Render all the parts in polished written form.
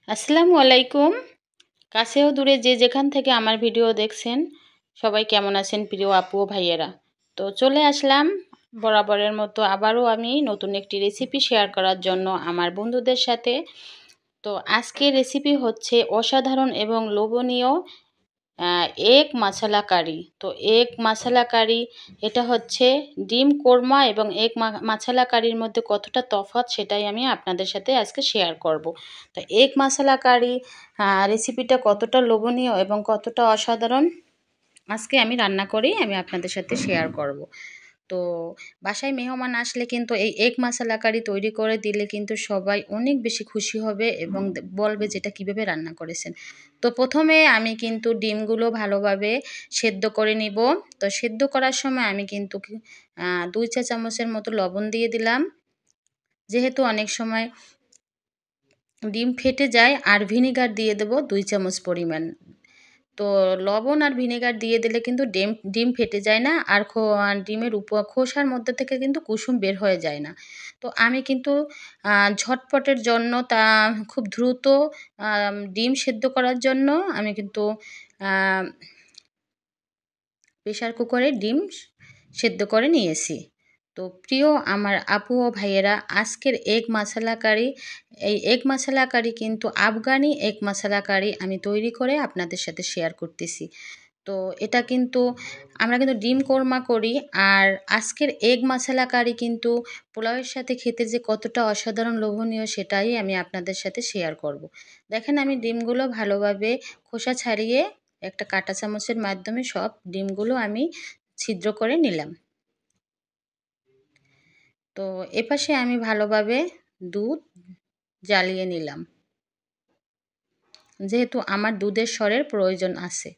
আসসালামু আলাইকুম। কাছে ও দূরে যে যেখান থেকে আমার ভিডিও দেখছেন সবাই কেমন আছেন প্রিয় আপু ও ভাইয়েরা। তো চলে আসলাম বরাবরের মতো আবারও আমি নতুন একটি রেসিপি শেয়ার করার জন্য আমার বন্ধুদের সাথে। তো আজকের রেসিপি হচ্ছে অসাধারণ এবং লোভনীয় এগ মাসালা কারি। তো এগ মাসালা কারি এটা হচ্ছে ডিম কোরমা এবং এগ মাসালা কারির মধ্যে কতটা তফাৎ সেটাই আমি আপনাদের সাথে আজকে শেয়ার করব। তো এগ মাসালা কারি রেসিপিটা কতটা লোভনীয় এবং কতটা অসাধারণ আজকে আমি রান্না করেই আমি আপনাদের সাথে শেয়ার করব। তো বাসায় মেহমান আসলে কিন্তু এই এগ মাসালা কারি তৈরি করে দিলে কিন্তু সবাই অনেক বেশি খুশি হবে এবং বলবে যেটা কিভাবে রান্না করেছেন। তো প্রথমে আমি কিন্তু ডিমগুলো ভালোভাবে সেদ্ধ করে নিব। তো সেদ্ধ করার সময় আমি কিন্তু 2 চা চামচের মতো লবণ দিয়ে দিলাম, যেহেতু অনেক সময় ডিম ফেটে যায়। আর ভিনেগার দিয়ে দেব 2 চামচ পরিমাণ। তো লবণ আর ভিনেগার দিয়ে দিলে কিন্তু ডিম ফেটে যায় না, আর ডিমের খোসার মধ্যে থেকে কিন্তু কুসুম বের হয়ে যায় না। তো আমি কিন্তু ঝটপটের জন্য খুব দ্রুত ডিম সেদ্ধ করার জন্য আমি কিন্তু প্রেশার কুকারে ডিম সেদ্ধ করে নিয়েছি। তো প্রিয় আমার আপু ও ভাইয়েরা, আজকের এগ মশলা কারি, এই এগ মশলা কারি কিন্তু আফগানি এগ মশলা কারি আমি তৈরি করে আপনাদের সাথে শেয়ার করতেছি। তো এটা কিন্তু আমরা কিন্তু ডিম কোরমা করি, আর আজকের এগ মশলা কারি কিন্তু পোলাওয়ের সাথে খেতে যে কতটা অসাধারণ লোভনীয় সেটাই আমি আপনাদের সাথে শেয়ার করব। দেখেন আমি ডিমগুলো ভালোভাবে খোসা ছাড়িয়ে একটা কাঁটা চামচের মাধ্যমে সব ডিমগুলো আমি ছিদ্র করে নিলাম। তো এপাশে আমি ভালোভাবে দুধ জ্বালিয়ে নিলাম, যেহেতু আমার দুধের স্বরের প্রয়োজন আছে।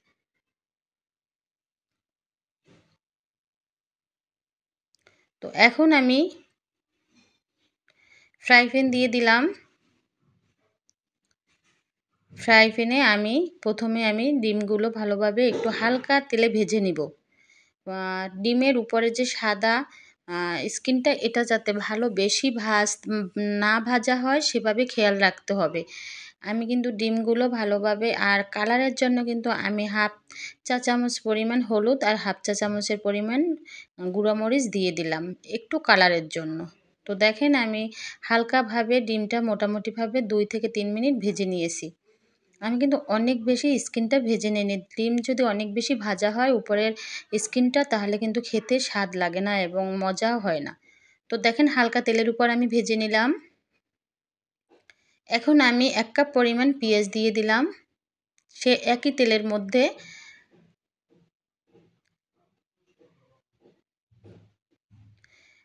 তো এখন আমি ফ্রাই প্যান দিয়ে দিলাম। ফ্রাই প্যানে আমি প্রথমে ডিমগুলো ভালোভাবে একটু হালকা তেলে ভেজে নিব। ডিমের উপরে যে সাদা স্কিনটা, এটা যাতে ভালো বেশি না ভাজা হয় সেভাবে খেয়াল রাখতে হবে। আমি কিন্তু ডিমগুলো ভালোভাবে, আর কালারের জন্য কিন্তু আমি 1/2 চা চামচ পরিমাণ হলুদ আর 1/2 চা চামচের পরিমাণ গুঁড়া মরিচ দিয়ে দিলাম একটু কালারের জন্য। তো দেখেন আমি হালকাভাবে ডিমটা মোটামুটিভাবে 2 থেকে 3 মিনিট ভেজে নিয়েছি। আমি কিন্তু অনেক বেশি স্কিনটা ভেজে নিইনি। ডিম যদি অনেক বেশি ভাজা হয় উপরের স্কিনটা, তাহলে কিন্তু খেতে স্বাদ লাগে না এবং মজাও হয় না। তো দেখেন হালকা তেলের উপর আমি ভেজে নিলাম। এখন আমি 1 কাপ পরিমাণ পেঁয়াজ দিয়ে দিলাম। সে একই তেলের মধ্যে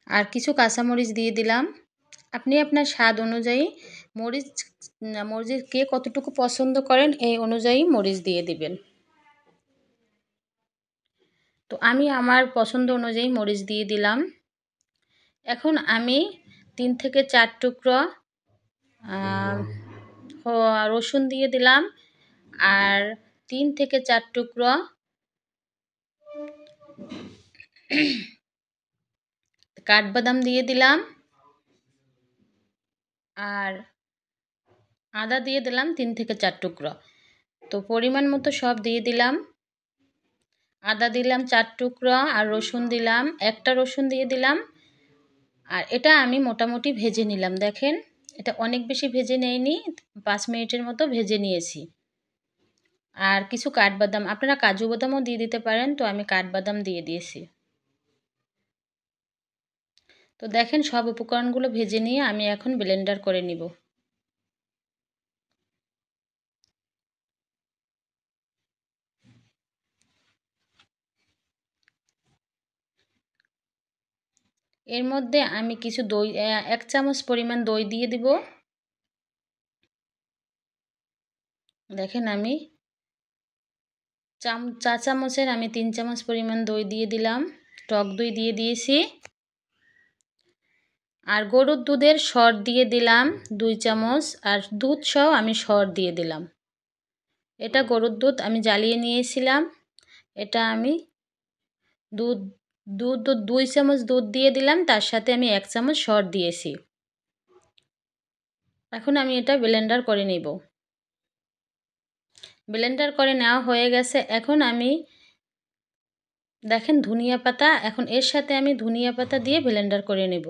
আর কিছু কাঁচামরিচ দিয়ে দিলাম। আপনি আপনার স্বাদ অনুযায়ী মরিচ কে কতটুকু পছন্দ করেন এই অনুযায়ী মরিচ দিয়ে দিবেন। তো আমি আমার পছন্দ অনুযায়ী মরিচ দিয়ে দিলাম। এখন আমি 3 থেকে 4 টুকরো রসুন দিয়ে দিলাম, আর 3 থেকে 4 টুকরো কাঠবাদাম দিয়ে দিলাম, আর আদা দিয়ে দিলাম 3 থেকে 4 টুকরো। তো পরিমাণ মতো সব দিয়ে দিলাম। আদা দিলাম 4 টুকরো, আর রসুন দিলাম, একটা রসুন দিয়ে দিলাম। আর এটা আমি মোটামুটি ভেজে নিলাম। দেখেন এটা অনেক বেশি ভেজে নেইনি, 5 মিনিটের মতো ভেজে নিয়েছি। আর কিছু কাঠবাদাম, আপনারা কাজু বাদামও দিয়ে দিতে পারেন, তো আমি কাঠবাদাম দিয়ে দিয়েছি। তো দেখেন সব উপকরণগুলো ভেজে নিয়ে আমি এখন ব্লেন্ডার করে নিব। এর মধ্যে আমি কিছু দই, 1 চামচ পরিমাণ দই দিয়ে দিব। দেখেন আমি চা চামচের আমি 3 চামচ পরিমাণ দই দিয়ে দিলাম, টক দই দিয়ে দিয়েছি। আর গরুর দুধের সর দিয়ে দিলাম 2 চামচ, আর দুধ সহ আমি সর দিয়ে দিলাম। এটা গরুর দুধ আমি জ্বালিয়ে নিয়েছিলাম। এটা আমি দুধ দুধ 2 চামচ দুধ দিয়ে দিলাম, তার সাথে আমি 1 চামচ সর দিয়েছি। এখন আমি এটা ব্লেন্ডার করে নেব। ব্লেন্ডার করে নেওয়া হয়ে গেছে। এখন আমি দেখেন ধনিয়া পাতা, এখন এর সাথে আমি ধনিয়া পাতা দিয়ে ব্লেন্ডার করে নেব।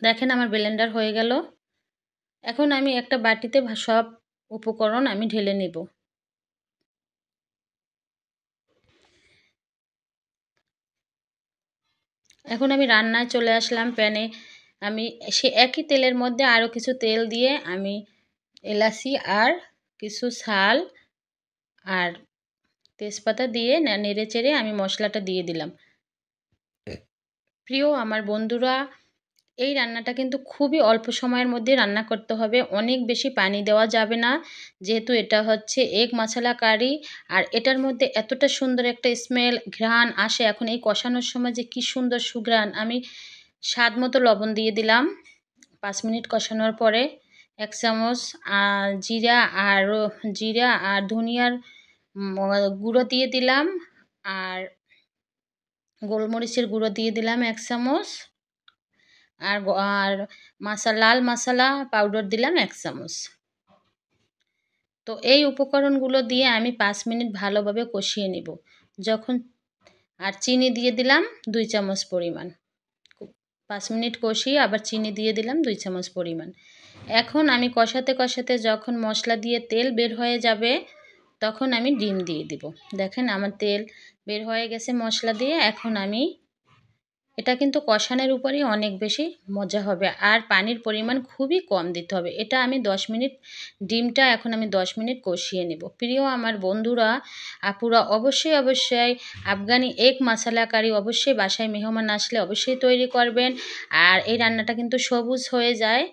দেখেন আমার ব্লেন্ডার হয়ে গেল। এখন আমি একটা বাটিতে সব উপকরণ আমি ঢেলে নেব। এখন আমি রান্নায় চলে আসলাম। প্যানে আমি সে একই তেলের মধ্যে আরও কিছু তেল দিয়ে আমি এলাচি আর কিছু শাল আর তেজপাতা দিয়ে নেড়ে চেড়ে আমি মশলাটা দিয়ে দিলাম। প্রিয় আমার বন্ধুরা, এই রান্নাটা কিন্তু খুবই অল্প সময়ের মধ্যে রান্না করতে হবে, অনেক বেশি পানি দেওয়া যাবে না, যেহেতু এটা হচ্ছে এগ মশলা কারি। আর এটার মধ্যে এতটা সুন্দর একটা স্মেল ঘ্রাণ আসে, এখন এই কষানোর সময় যে কী সুন্দর সুঘ্রাণ। আমি স্বাদ মতো লবণ দিয়ে দিলাম। 5 মিনিট কষানোর পরে 1 চামচ জিরা আর ধনিয়ার গুঁড়ো দিয়ে দিলাম, আর গোলমরিচের গুঁড়ো দিয়ে দিলাম 1 চামচ, আর লাল মশলা পাউডার দিলাম 1 চামচ। তো এই উপকরণগুলো দিয়ে আমি 5 মিনিট ভালোভাবে কষিয়ে নিব। যখন আর চিনি দিয়ে দিলাম 2 চামচ পরিমাণ। 5 মিনিট কষিয়ে আবার চিনি দিয়ে দিলাম 2 চামচ পরিমাণ। এখন আমি কষাতে কষাতে যখন মশলা দিয়ে তেল বের হয়ে যাবে, তখন আমি ডিম দিয়ে দিব। দেখেন আমার তেল বের হয়ে গেছে মশলা দিয়ে। এখন আমি এটা কিন্তু কষানোর উপরেই অনেক বেশি মজা হবে, আর পানির পরিমাণ খুবই কম দিতে হবে। এটা আমি 10 মিনিট ডিমটা এখন আমি 10 মিনিট কষিয়ে নেব। প্রিয় আমার বন্ধুরা, আপুরা, অবশ্যই অবশ্যই আফগানি এগ মশলা কারি অবশ্যই বাসায় মেহমান আসলে অবশ্যই তৈরি করবেন। আর এই রান্নাটা কিন্তু সবুজ হয়ে যায়,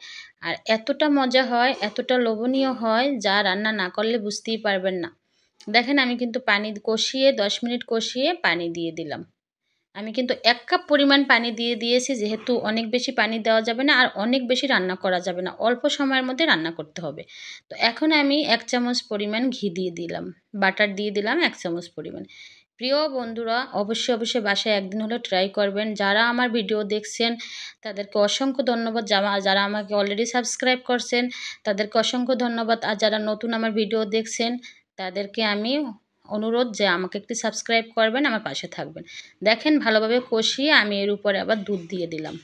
আর এতটা মজা হয়, এতটা লোভনীয় হয়, যা রান্না না করলে বুঝতেই পারবেন না। দেখেন আমি কিন্তু পানি কষিয়ে 10 মিনিট কষিয়ে পানি দিয়ে দিলাম। আমি কিন্তু 1 কাপ পরিমাণ পানি দিয়ে দিয়েছি, যেহেতু অনেক বেশি পানি দেওয়া যাবে না আর অনেক বেশি রান্না করা যাবে না, অল্প সময়ের মধ্যে রান্না করতে হবে। তো এখন আমি 1 চামচ পরিমাণ ঘি দিয়ে দিলাম, বাটার দিয়ে দিলাম 1 চামচ পরিমাণ। প্রিয় বন্ধুরা, অবশ্যই অবশ্যই বাসায় একদিন হলেও ট্রাই করবেন। যারা আমার ভিডিও দেখছেন তাদেরকে অসংখ্য ধন্যবাদ। যারা আমাকে অলরেডি সাবস্ক্রাইব করছেন তাদেরকে অসংখ্য ধন্যবাদ। আর যারা নতুন আমার ভিডিও দেখছেন তাদেরকে আমি অনুরোধ যে আমাকে একটু সাবস্ক্রাইব করবেন, আমার পাশে থাকবেন। দেখেন ভালোভাবে কষিয়ে আমি এর উপরে আবার দুধ দিয়ে দিলাম।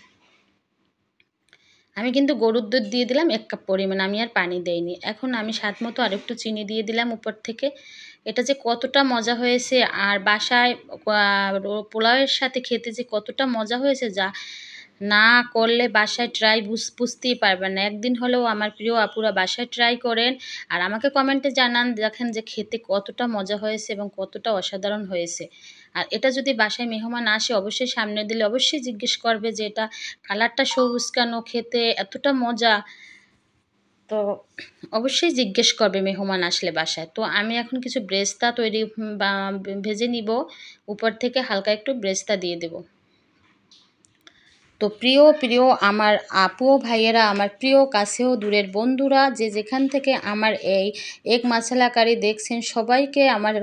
আমি কিন্তু গরুর দুধ দিয়ে দিলাম 1 কাপ পরিমাণ, আমি আর পানি দেইনি। এখন আমি স্বাদ মতো আরেকটু চিনি দিয়ে দিলাম উপর থেকে। এটা যে কতটা মজা হয়েছে, আর বাসায় পোলাওয়ের সাথে খেতে যে কতটা মজা হয়েছে, যা না করলে বাসায় ট্রাই বুঝতেই পারবেন না। একদিন হলেও আমার প্রিয় আপুরা বাসায় ট্রাই করেন, আর আমাকে কমেন্টে জানান দেখেন যে খেতে কতটা মজা হয়েছে এবং কতটা অসাধারণ হয়েছে। আর এটা যদি বাসায় মেহমান আসে অবশ্যই সামনে দিলে অবশ্যই জিজ্ঞেস করবে যে এটা কালারটা সবুজ কেন, খেতে এতটা মজা। তো অবশ্যই জিজ্ঞেস করবে মেহমান আসলে বাসায়। তো আমি এখন কিছু ব্রেস্তা ভেজে নিব, উপর থেকে হালকা একটু ব্রেস্তা দিয়ে দেব। তো প্রিয় প্রিয় আমার আপু ও ভাইয়েরা, আমার প্রিয় কাছেও দূরের বন্ধুরা, যে যেখান থেকে আমার এই এগ মশলা কারি দেখছেন, সবাইকে আমার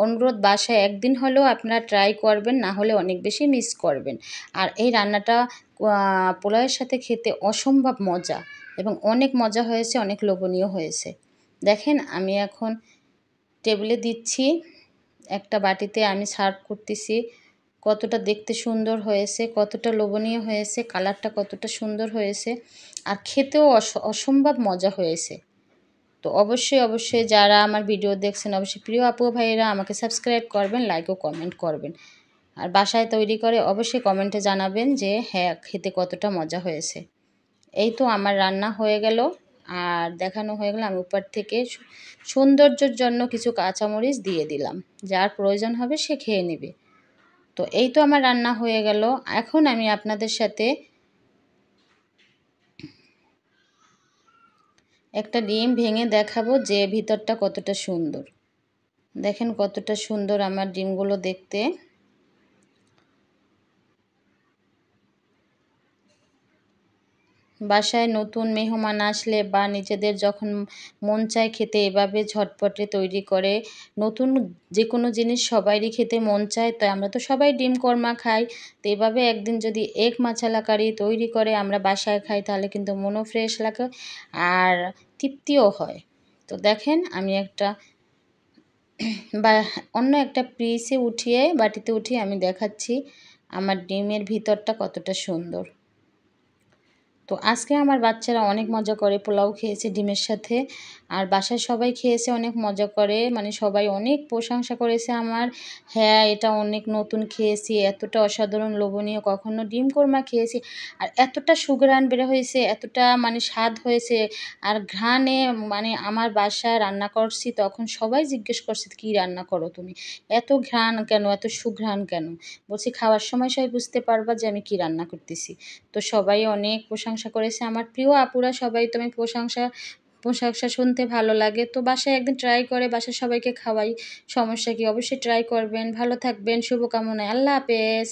অনুরোধ বাসায় একদিন হলেও আপনারা ট্রাই করবেন, না হলে অনেক বেশি মিস করবেন। আর এই রান্নাটা পোলাওয়ের সাথে খেতে অসম্ভব মজা এবং অনেক মজা হয়েছে, অনেক লোভনীয় হয়েছে। দেখেন আমি এখন টেবিলে দিচ্ছি, একটা বাটিতে আমি সার্ভ করতেছি। কতটা দেখতে সুন্দর হয়েছে, কতটা লোভনীয় হয়েছে, কালারটা কতটা সুন্দর হয়েছে, আর খেতেও অসম্ভব মজা হয়েছে। তো অবশ্যই অবশ্যই যারা আমার ভিডিও দেখছেন অবশ্যই প্রিয় আপু ভাইয়েরা আমাকে সাবস্ক্রাইব করবেন, লাইক ও কমেন্ট করবেন। আর বাসায় তৈরি করে অবশ্যই কমেন্টে জানাবেন যে হ্যাঁ খেতে কতটা মজা হয়েছে। এই তো আমার রান্না হয়ে গেল আর দেখানো হয়ে গেল। আমি উপর থেকে সৌন্দর্যের জন্য কিছু কাঁচামরিচ দিয়ে দিলাম, যার প্রয়োজন হবে সে খেয়ে নেবে। তো এই তো আমার রান্না হয়ে গেল। এখন আমি আপনাদের সাথে একটা ডিম ভেঙে দেখাবো যে ভিতরটা কতটা সুন্দর। দেখেন কতটা সুন্দর আমার ডিমগুলো দেখতে। বাসায় নতুন মেহমান আসলে বা নিজেদের যখন মন চায় খেতে, এভাবে ঝটপটে তৈরি করে। নতুন যে কোনো জিনিস সবারই খেতে মন চায়, তো আমরা তো সবাই ডিম কোরমা খাই। তো এভাবে একদিন যদি এগ মশলা কারি তৈরি করে আমরা বাসায় খাই, তাহলে কিন্তু মনও ফ্রেশ লাগে আর তৃপ্তিও হয়। তো দেখেন আমি একটা বা অন্য একটা পিসে উঠিয়ে বাটিতে উঠিয়ে আমি দেখাচ্ছি আমার ডিমের ভিতরটা কতটা সুন্দর। তো আজকে আমার বাচ্চারা অনেক মজা করে পোলাও খেয়েছে ডিমের সাথে, আর বাসায় সবাই খেয়েছে অনেক মজা করে, মানে সবাই অনেক প্রশংসা করেছে আমার। হ্যাঁ, এটা অনেক নতুন খেয়েছি, এতটা অসাধারণ লোভনীয় কখনো ডিম কোরমা খেয়েছি, আর এতটা সুঘ্রাণ বের হয়েছে, এতটা মানে স্বাদ হয়েছে। আর ঘ্রাণে মানে আমার বাসায় রান্না করছি তখন সবাই জিজ্ঞেস করছে কী রান্না করো তুমি, এত ঘ্রাণ কেন, এত সুঘ্রাণ কেন। বলছি খাওয়ার সময় সবাই বুঝতে পারবা যে আমি কী রান্না করতেছি। তো সবাই অনেক প্রশংসা করেছে, আমার প্রিয় আপুরা সবাই। তো আমি প্রশংসা শুনতে ভালো লাগে। তো বাসায় একদিন ট্রাই করে বাসার সবাইকে খাওয়াই, সমস্যা কি, অবশ্যই ট্রাই করবেন। ভালো থাকবেন, শুভকামনায়, আল্লাহ হাফেজ।